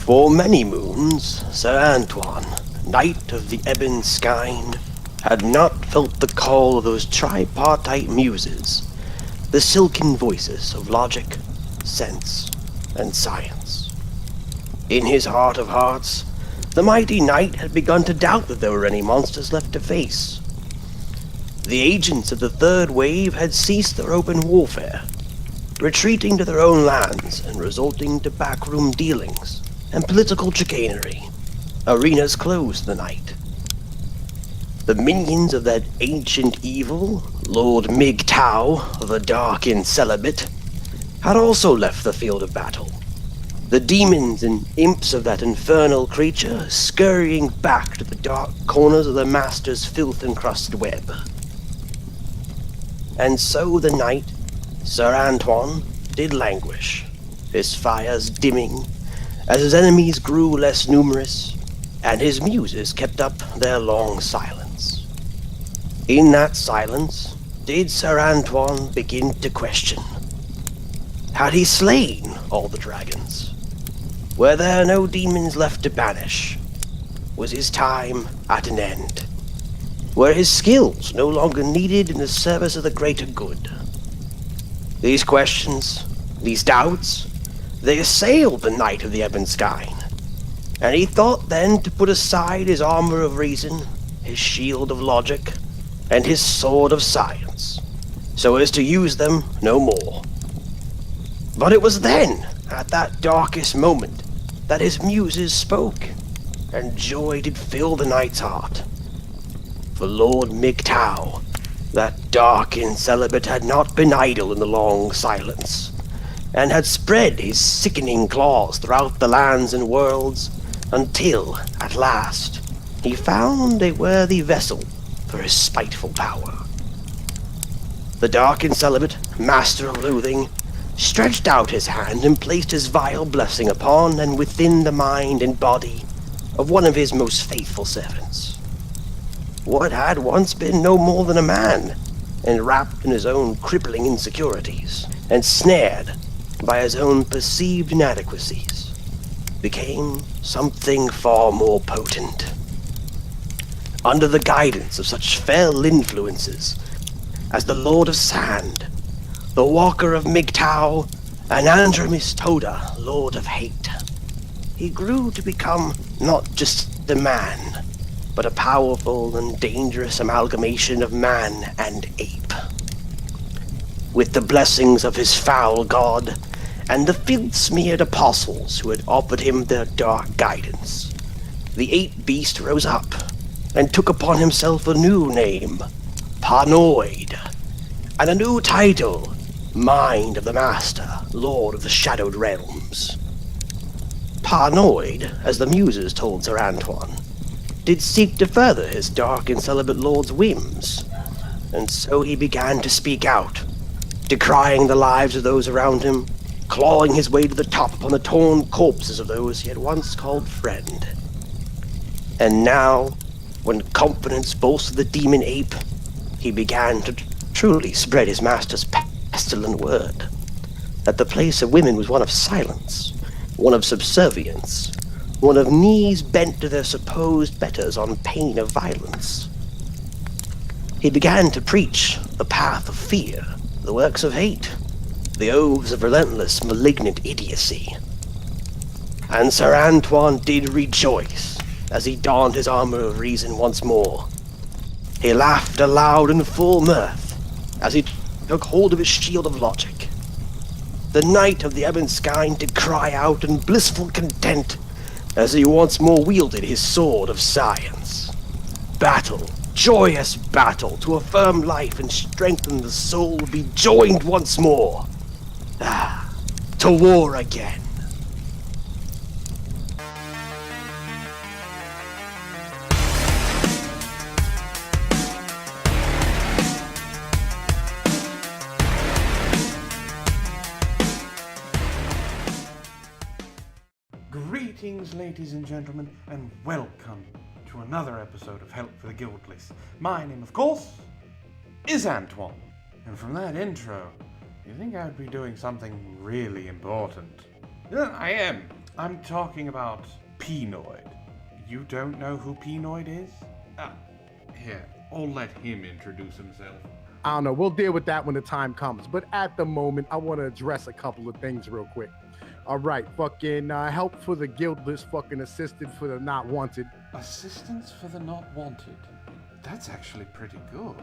For many moons, Sir Antoine, Knight of the Ebon Skine, had not felt the call of those tripartite muses, the silken voices of logic, sense, and science. In his heart of hearts, the mighty knight had begun to doubt that there were any monsters left to face. The agents of the Third Wave had ceased their open warfare, retreating to their own lands and resorting to backroom dealings and political chicanery. Arenas closed the night. The minions of that ancient evil, Lord MGTOW, the Dark and Celibate, had also left the field of battle. The demons and imps of that infernal creature scurrying back to the dark corners of the Master's filth-encrusted web. And so the night, Sir Antoine, did languish, his fires dimming, as his enemies grew less numerous, and his muses kept up their long silence. In that silence, did Sir Antoine begin to question. Had he slain all the dragons? Were there no demons left to banish? Was his time at an end? Were his skills no longer needed in the service of the greater good? These questions, these doubts, they assailed the Knight of the Ebon Skine, and he thought then to put aside his armor of reason, his shield of logic, and his sword of science, so as to use them no more. But it was then, at that darkest moment, that his muses spoke, and joy did fill the knight's heart. For Lord MGTOW, that dark and celibate, had not been idle in the long silence, and had spread his sickening claws throughout the lands and worlds, until, at last, he found a worthy vessel for his spiteful power. The dark and celibate, master of loathing, stretched out his hand and placed his vile blessing upon and within the mind and body of one of his most faithful servants. What had once been no more than a man, enwrapped in his own crippling insecurities, and snared by his own perceived inadequacies, became something far more potent. Under the guidance of such fell influences as the Lord of Sand, the Walker of MGTOW, and Andromis Toda, Lord of Hate, he grew to become not just a man, but a powerful and dangerous amalgamation of man and ape. With the blessings of his foul god, and the filth-smeared apostles who had offered him their dark guidance, the ape beast rose up, and took upon himself a new name, Pnoid, and a new title, Mind of the Master, Lord of the Shadowed Realms. Pnoid, as the muses told Sir Antoine, did seek to further his dark and celibate lord's whims, and so he began to speak out, decrying the lives of those around him, clawing his way to the top upon the torn corpses of those he had once called friend. And now, when confidence bolstered the demon ape, he began to truly spread his master's pestilent word, that the place of women was one of silence, one of subservience, one of knees bent to their supposed betters on pain of violence. He began to preach the path of fear, the works of hate, the oaths of relentless, malignant idiocy. And Sir Antoine did rejoice as he donned his armor of reason once more. He laughed aloud in full mirth as he took hold of his shield of logic. The Knight of the Ebon Skine did cry out in blissful content as he once more wielded his sword of science. Battle, joyous battle, to affirm life and strengthen the soul, be joined once more. To war again. Greetings, ladies and gentlemen, and welcome to another episode of Help for the Guildless. My name, of course, is Antoine, and from that intro, you think I'd be doing something really important. Yeah, I am. I'm talking about Pnoid. You don't know who Pnoid is? Here, I'll let him introduce himself. I don't know. We'll deal with that when the time comes. But at the moment, I want to address a couple of things real quick. All right, fucking help for the guiltless, fucking assisted for the not wanted. Assistance for the not wanted. That's actually pretty good.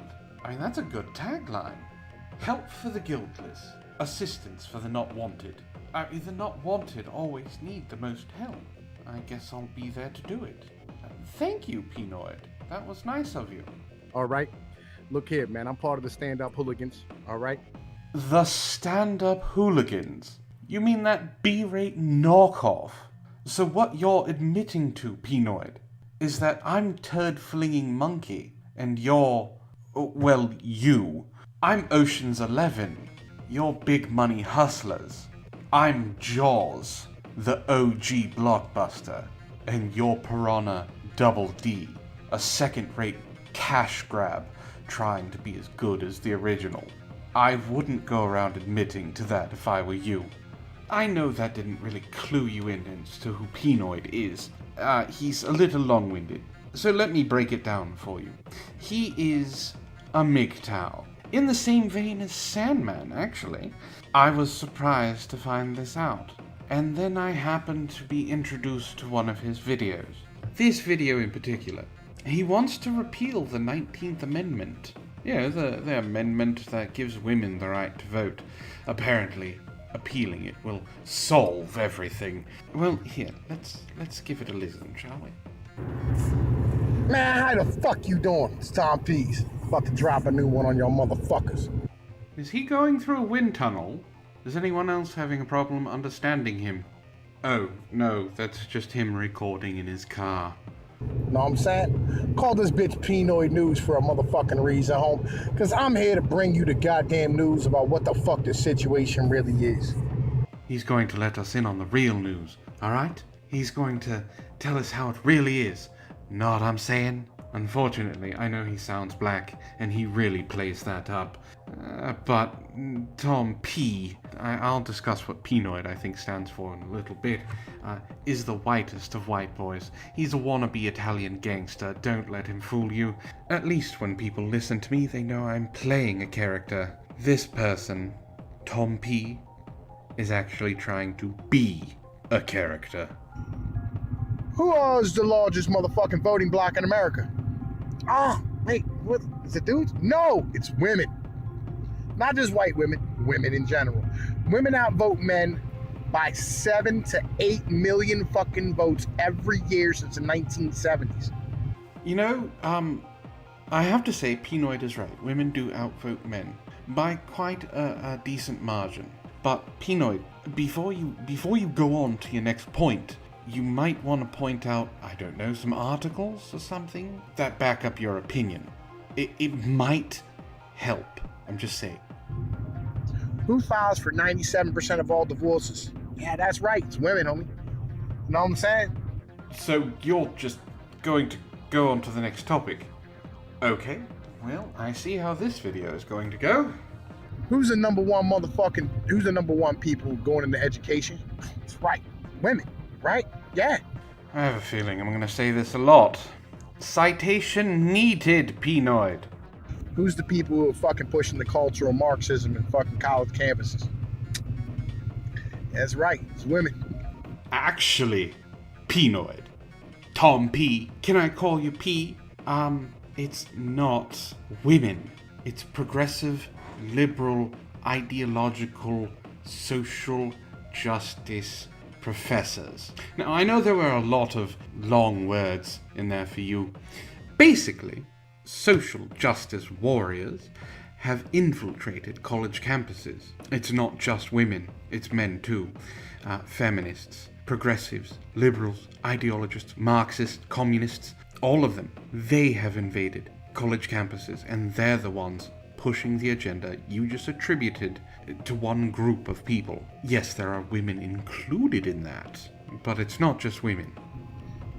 I mean, that's a good tagline. Help for the guiltless. Assistance for the not wanted. The not wanted always need the most help. I guess I'll be there to do it. Thank you, Pnoid. That was nice of you. All right. Look here, man. I'm part of the stand-up hooligans. All right. The stand-up hooligans? You mean that B-rate knockoff? So what you're admitting to, Pnoid, is that I'm turd-flinging monkey, and you're... well, you. I'm Ocean's 11. You're big money hustlers. I'm Jaws, the OG blockbuster, and you're Piranha Double D, a second-rate cash grab trying to be as good as the original. I wouldn't go around admitting to that if I were you. I know that didn't really clue you in as to who Pnoid is. He's a little long-winded, so let me break it down for you. He is a MGTOW, in the same vein as Sandman, actually. I was surprised to find this out, and then I happened to be introduced to one of his videos. This video in particular. He wants to repeal the 19th Amendment. You know, the amendment that gives women the right to vote. Apparently, appealing it will solve everything. Well, here, let's give it a listen, shall we? Man, how the fuck you doing? It's Tom Pease. About to drop a new one on your motherfuckers. Is he going through a wind tunnel? Is anyone else having a problem understanding him? Oh, no, that's just him recording in his car. Know what I'm saying? Call this bitch Pnoid News for a motherfucking reason, home. Cause I'm here to bring you the goddamn news about what the fuck this situation really is. He's going to let us in on the real news, alright? He's going to tell us how it really is. Know what I'm saying? Unfortunately, I know he sounds black, and he really plays that up. But Tom P, I'll discuss what Pnoid I think stands for in a little bit, is the whitest of white boys. He's a wannabe Italian gangster, don't let him fool you. At least when people listen to me, they know I'm playing a character. This person, Tom P, is actually trying to be a character. Who is the largest motherfucking voting bloc in America? Oh, wait, what? Is it dudes? No, it's women. Not just white women, women in general. Women outvote men by 7 to 8 million fucking votes every year since the 1970s. You know, I have to say Pnoid is right. Women do outvote men by quite a decent margin. But Pnoid, before you go on to your next point, you might want to point out, I don't know, some articles or something that back up your opinion. It might help. I'm just saying. Who files for 97% of all divorces? Yeah, that's right. It's women, homie. Know what I'm saying? So you're just going to go on to the next topic. Okay, well, I see how this video is going to go. Who's the number one people going into education? It's right. Women, right? Yeah. I have a feeling I'm going to say this a lot. Citation needed, Pnoid. Who's the people who are fucking pushing the cultural Marxism in fucking college campuses? That's right, it's women. Actually, Pnoid. Tom P. Can I call you P? It's not women. It's progressive, liberal, ideological, social justice professors. Now, I know there were a lot of long words in there for you. Basically, social justice warriors have infiltrated college campuses. It's not just women, it's men too. Feminists, progressives, liberals, ideologists, Marxists, communists, all of them. They have invaded college campuses, and they're the ones pushing the agenda you just attributed to one group of people. Yes, there are women included in that, but it's not just women.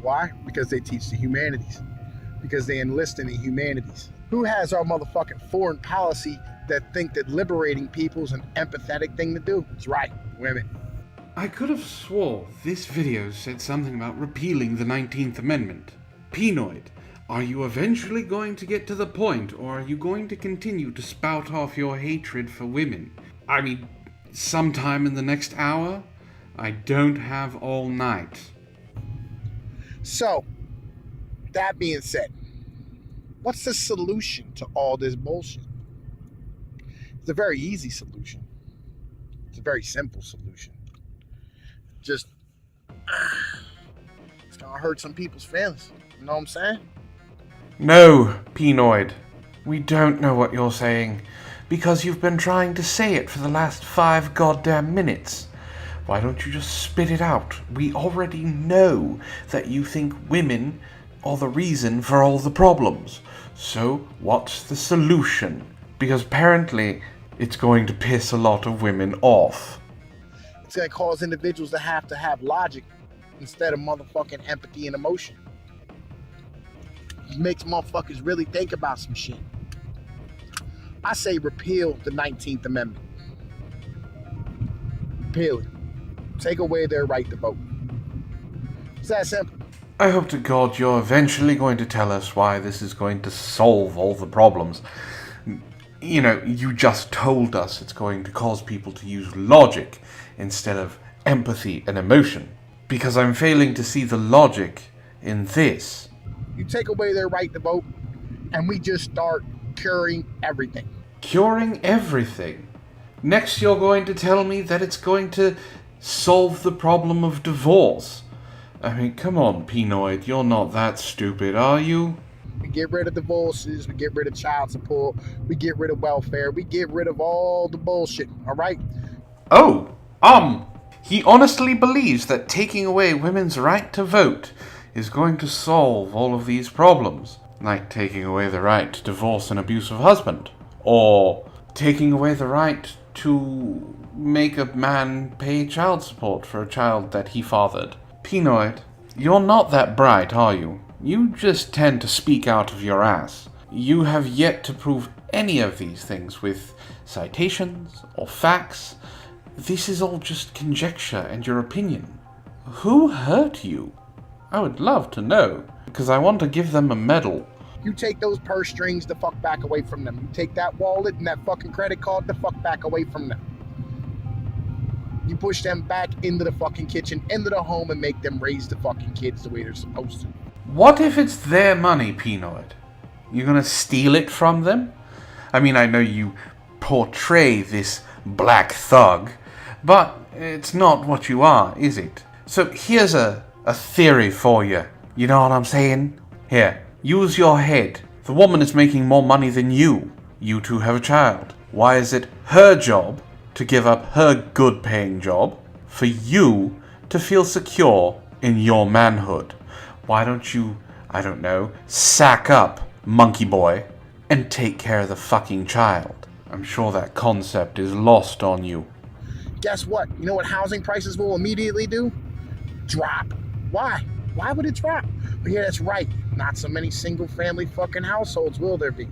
Why? Because they teach the humanities. Because they enlist in the humanities. Who has our motherfucking foreign policy that think that liberating people is an empathetic thing to do? It's right, women. I could have swore this video said something about repealing the 19th Amendment. Pnoid, are you eventually going to get to the point, or are you going to continue to spout off your hatred for women? I mean, sometime in the next hour? I don't have all night. So, that being said, what's the solution to all this bullshit? It's a very easy solution. It's a very simple solution. Just, it's gonna hurt some people's feelings. You know what I'm saying? No, Pnoid. We don't know what you're saying, because you've been trying to say it for the last 5 goddamn minutes. Why don't you just spit it out? We already know that you think women are the reason for all the problems. So, what's the solution? Because apparently, it's going to piss a lot of women off. It's gonna cause individuals to have logic instead of motherfucking empathy and emotion. It makes motherfuckers really think about some shit. I say repeal the 19th Amendment. Repeal it. Take away their right to vote. It's that simple. I hope to God you're eventually going to tell us why this is going to solve all the problems. You know, you just told us it's going to cause people to use logic instead of empathy and emotion. Because I'm failing to see the logic in this. You take away their right to vote, and we just start curing everything. Curing everything? Next you're going to tell me that it's going to solve the problem of divorce. I mean, come on, Pnoid, you're not that stupid, are you? We get rid of divorces, we get rid of child support, we get rid of welfare, we get rid of all the bullshit, alright? Oh, he honestly believes that taking away women's right to vote is going to solve all of these problems. Like taking away the right to divorce an abusive husband. Or taking away the right to make a man pay child support for a child that he fathered. Pnoid, you're not that bright, are you? You just tend to speak out of your ass. You have yet to prove any of these things with citations or facts. This is all just conjecture and your opinion. Who hurt you? I would love to know, because I want to give them a medal. You take those purse strings the fuck back away from them. You take that wallet and that fucking credit card the fuck back away from them. You push them back into the fucking kitchen, into the home, and make them raise the fucking kids the way they're supposed to. What if it's their money, Pnoid? You gonna steal it from them? I mean, I know you portray this black thug, but it's not what you are, is it? So here's a theory for you. You know what I'm saying? Here, use your head. The woman is making more money than you. You two have a child. Why is it her job to give up her good-paying job for you to feel secure in your manhood? Why don't you, I don't know, sack up, monkey boy, and take care of the fucking child? I'm sure that concept is lost on you. Guess what? You know what housing prices will immediately do? Drop. Why? Why would it drop? Well, yeah, that's right. Not so many single-family fucking households will there be.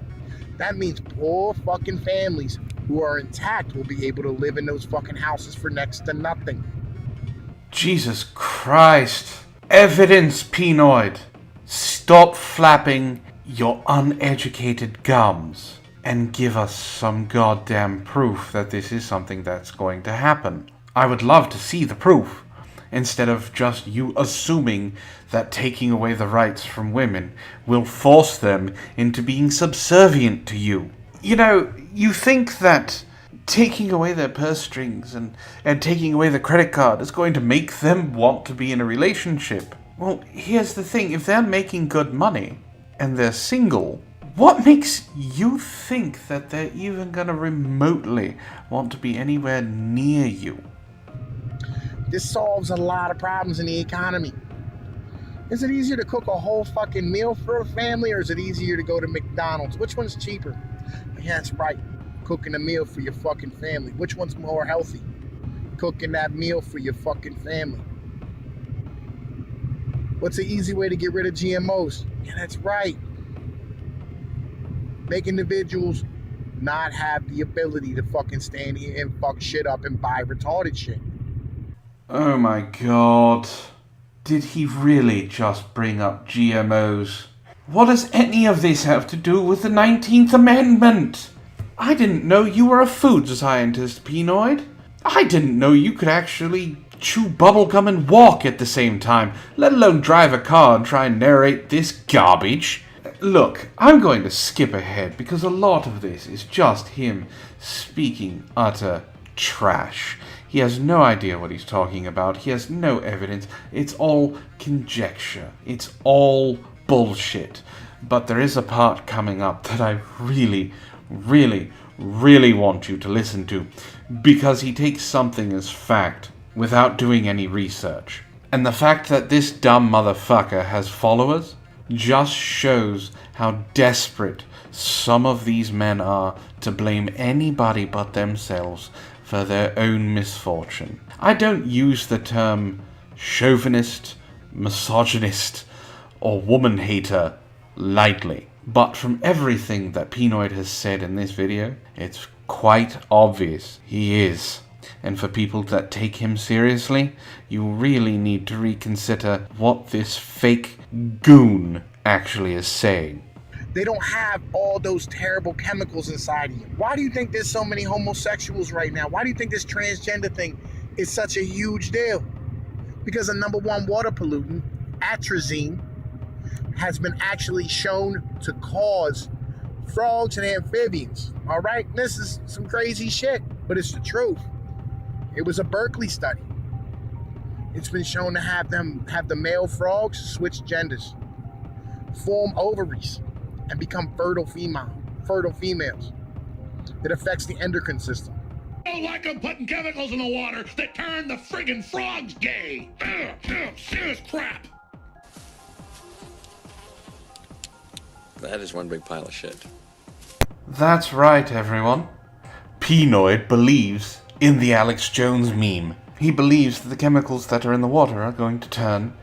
That means poor fucking families who are intact will be able to live in those fucking houses for next to nothing. Jesus Christ. Evidence, Pnoid. Stop flapping your uneducated gums and give us some goddamn proof that this is something that's going to happen. I would love to see the proof, instead of just you assuming that taking away the rights from women will force them into being subservient to you. You know, you think that taking away their purse strings and taking away the credit card is going to make them want to be in a relationship. Well, here's the thing. If they're making good money and they're single, what makes you think that they're even going to remotely want to be anywhere near you? This solves a lot of problems in the economy. Is it easier to cook a whole fucking meal for a family, or is it easier to go to McDonald's? Which one's cheaper? Yeah, that's right. Cooking a meal for your fucking family. Which one's more healthy? Cooking that meal for your fucking family. What's the easy way to get rid of GMOs? Yeah, that's right. Make individuals not have the ability to fucking stand here and fuck shit up and buy retarded shit. Oh my god. Did he really just bring up GMOs? What does any of this have to do with the 19th Amendment? I didn't know you were a food scientist, Pnoid. I didn't know you could actually chew bubblegum and walk at the same time, let alone drive a car and try and narrate this garbage. Look, I'm going to skip ahead because a lot of this is just him speaking utter trash. He has no idea what he's talking about. He has no evidence. It's all conjecture. It's all bullshit. But there is a part coming up that I really want you to listen to, because he takes something as fact without doing any research. And the fact that this dumb motherfucker has followers just shows how desperate some of these men are to blame anybody but themselves for their own misfortune. I don't use the term chauvinist, misogynist, or woman hater lightly, but from everything that Pnoid has said in this video, it's quite obvious he is. And for people that take him seriously, you really need to reconsider what this fake goon actually is saying. They don't have all those terrible chemicals inside of you. Why do you think there's so many homosexuals right now? Why do you think this transgender thing is such a huge deal? Because the number one water pollutant, atrazine, has been actually shown to cause frogs and amphibians. All right, this is some crazy shit, but it's the truth. It was a Berkeley study. It's been shown to have the male frogs switch genders, form ovaries, and become fertile females. It affects the endocrine system. I don't like them putting chemicals in the water that turn the friggin' frogs gay. Serious crap. That is one big pile of shit. That's right, everyone. Pnoid believes in the Alex Jones meme. He believes that the chemicals that are in the water are going to turn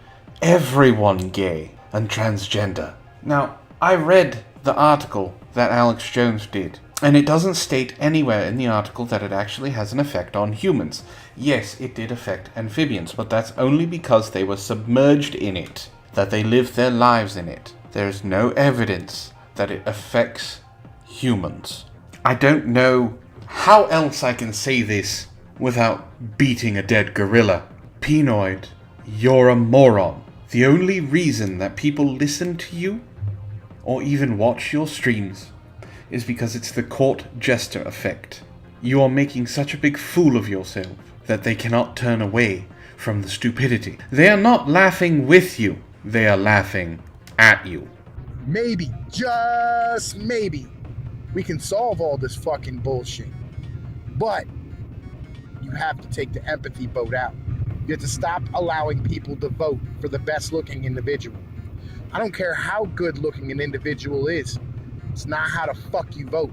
everyone gay and transgender. Now, I read the article that Alex Jones did, and it doesn't state anywhere in the article that it actually has an effect on humans. Yes, it did affect amphibians, but that's only because they were submerged in it, that they lived their lives in it. There is no evidence that it affects humans. I don't know how else I can say this without beating a dead gorilla. Pnoid, you're a moron. The only reason that people listen to you or even watch your streams is because it's the court jester effect. You are making such a big fool of yourself that they cannot turn away from the stupidity. They are not laughing with you, they are laughing at you. Maybe, just maybe, we can solve all this fucking bullshit. But you have to take the empathy vote out. You have to stop allowing people to vote for the best looking individual. I don't care how good looking an individual is. It's not how the fuck you vote.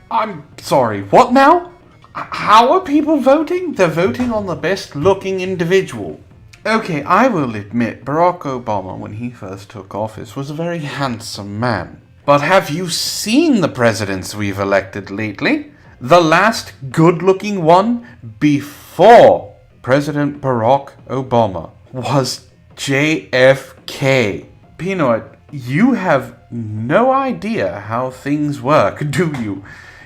I'm sorry, what now? How are people voting? They're voting on the best looking individual. Okay, I will admit Barack Obama, when he first took office, was a very handsome man. But have you seen the presidents we've elected lately? The last good-looking one before President Barack Obama was JFK. Pnoid, you have no idea how things work, do you?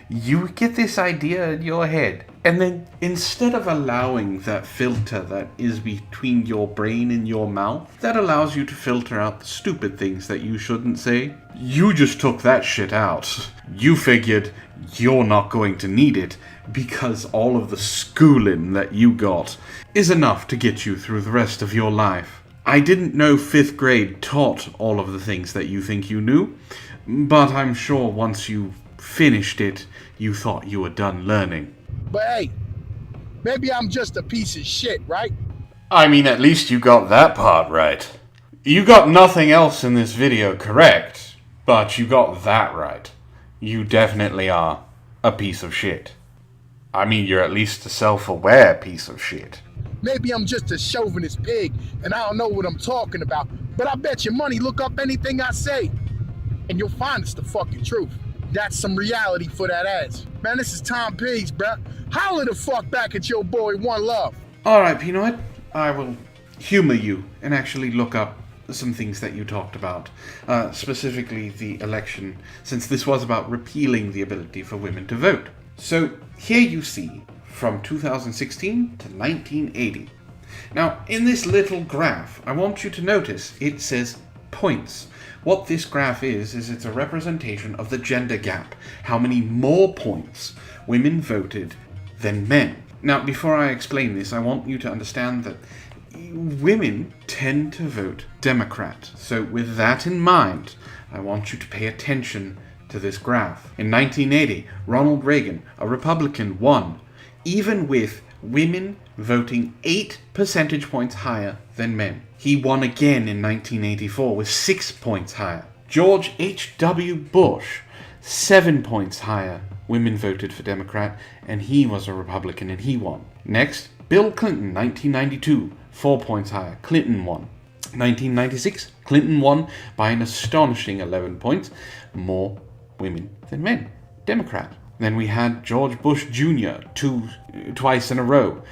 You get this idea in your head, and then instead of allowing that filter that is between your brain and your mouth, that allows you to filter out the stupid things that you shouldn't say, you just took that shit out. You figured you're not going to need it because all of the schooling that you got is enough to get you through the rest of your life. I didn't know 5th grade taught all of the things that you think you knew, but I'm sure once you finished it, you thought you were done learning. But hey, maybe I'm just a piece of shit, right? I mean, at least you got that part right. You got nothing else in this video correct, but you got that right. You definitely are a piece of shit. I mean, you're at least a self-aware piece of shit. Maybe I'm just a chauvinist pig and I don't know what I'm talking about, but I bet your money look up anything I say and you'll find it's the fucking truth. That's some reality for that ass. Man, this is Tom Pigs, bruh. Holler the fuck back at your boy One Love. Alright, Pnoid. I will humor you and actually look up some things that you talked about, specifically the election, since this was about repealing the ability for women to vote. So here you see from 2016 to 1980. Now, in this little graph, I want you to notice it says points. What this graph is it's a representation of the gender gap, how many more points women voted than men. Now, before I explain this, I want you to understand that women tend to vote Democrat. So with that in mind, I want you to pay attention to this graph. In 1980, Ronald Reagan, a Republican, won, even with women voting 8 percentage points higher than men. He won again in 1984 with 6 points higher. George H.W. Bush, 7 points higher. Women voted for Democrat, and he was a Republican, and he won. Next, Bill Clinton, 1992, 4 points higher. Clinton won. 1996, Clinton won by an astonishing 11 points. More women than men. Democrat. Then we had George Bush Jr. twice in a row.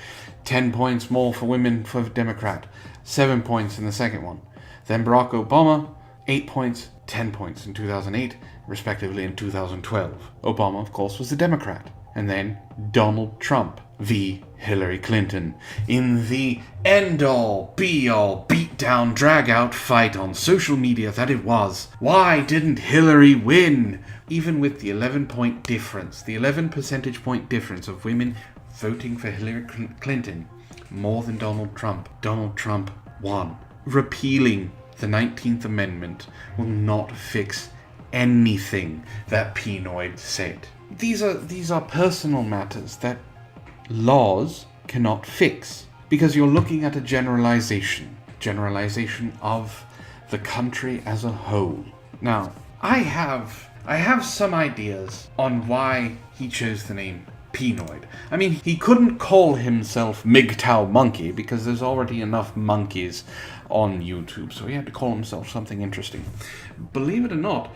10 points more for women for Democrat. 7 points in the second one. Then Barack Obama, 8 points, 10 points in 2008, respectively in 2012. Obama, of course, was a Democrat. And then Donald Trump v. Hillary Clinton in the end-all, be-all, beat-down, drag-out fight on social media that it was. Why didn't Hillary win? Even with the 11-point difference, the 11 percentage point difference of women voting for Hillary Clinton more than Donald Trump won. Repealing the 19th Amendment will not fix anything that Pnoid said. These are personal matters that laws cannot fix, because you're looking at a generalization of the country as a whole. Now, I have some ideas on why he chose the name Pnoid. I mean, he couldn't call himself MGTOW Monkey because there's already enough monkeys on YouTube, so he had to call himself something interesting. Believe it or not,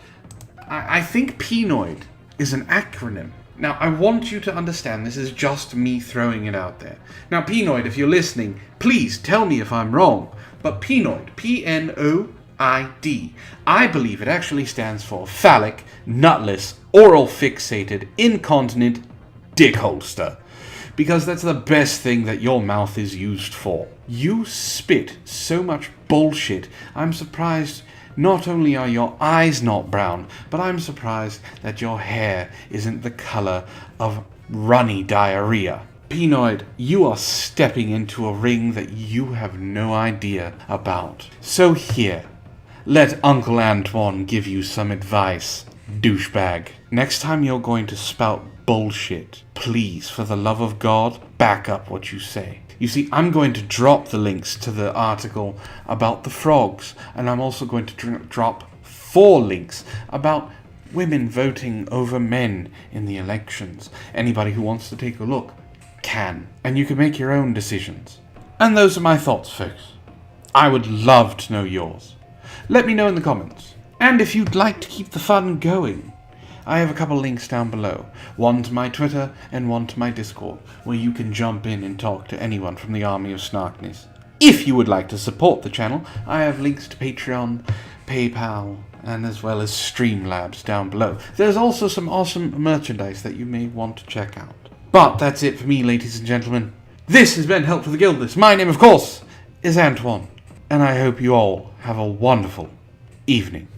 I think Pnoid is an acronym. Now, I want you to understand this is just me throwing it out there. Now, Pnoid, if you're listening, please tell me if I'm wrong. But Pnoid, P-N-O-I-D, I believe it actually stands for phallic, nutless, oral fixated, incontinent dick holster. Because that's the best thing that your mouth is used for. You spit so much bullshit, I'm surprised. Not only are your eyes not brown, but I'm surprised that your hair isn't the color of runny diarrhea. Pnoid, you are stepping into a ring that you have no idea about. So here, let Uncle Antoine give you some advice, douchebag. Next time you're going to spout bullshit, please, for the love of God, back up what you say. You see, I'm going to drop the links to the article about the frogs, and I'm also going to drop 4 links about women voting over men in the elections. Anybody who wants to take a look can, and you can make your own decisions. And those are my thoughts, folks. I would love to know yours. Let me know in the comments. And if you'd like to keep the fun going, I have a couple links down below. One to my Twitter and one to my Discord, where you can jump in and talk to anyone from the army of snarkness. If you would like to support the channel, I have links to Patreon, PayPal, and as well as Streamlabs down below. There's also some awesome merchandise that you may want to check out. But that's it for me, ladies and gentlemen. This has been Help for the Guildless. My name, of course, is Antoine, and I hope you all have a wonderful evening.